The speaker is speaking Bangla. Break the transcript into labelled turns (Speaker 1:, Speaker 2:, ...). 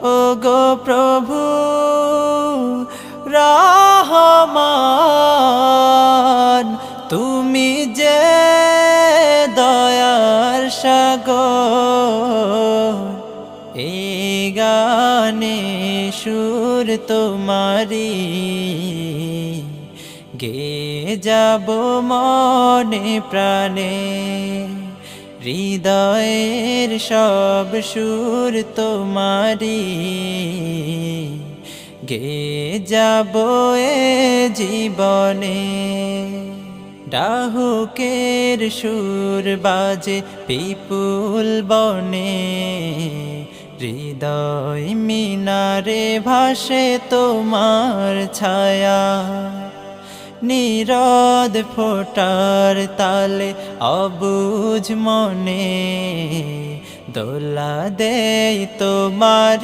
Speaker 1: ও গো প্রভু রহমান, তুমি যে দয়ার সাগর, এই গানে সুর তোমারি গে যাব মনে প্রাণে। হৃদয়ের সব সুর তোমারি গে যাব এ জীবনে। ডাহুকের সুর বাজে বিপুল বনে, হৃদয় মিনারে ভাসে তোমার ছায়া। নীরদ ফোটার তালে অবুঝ মনে, দোলা দেয় তোমারি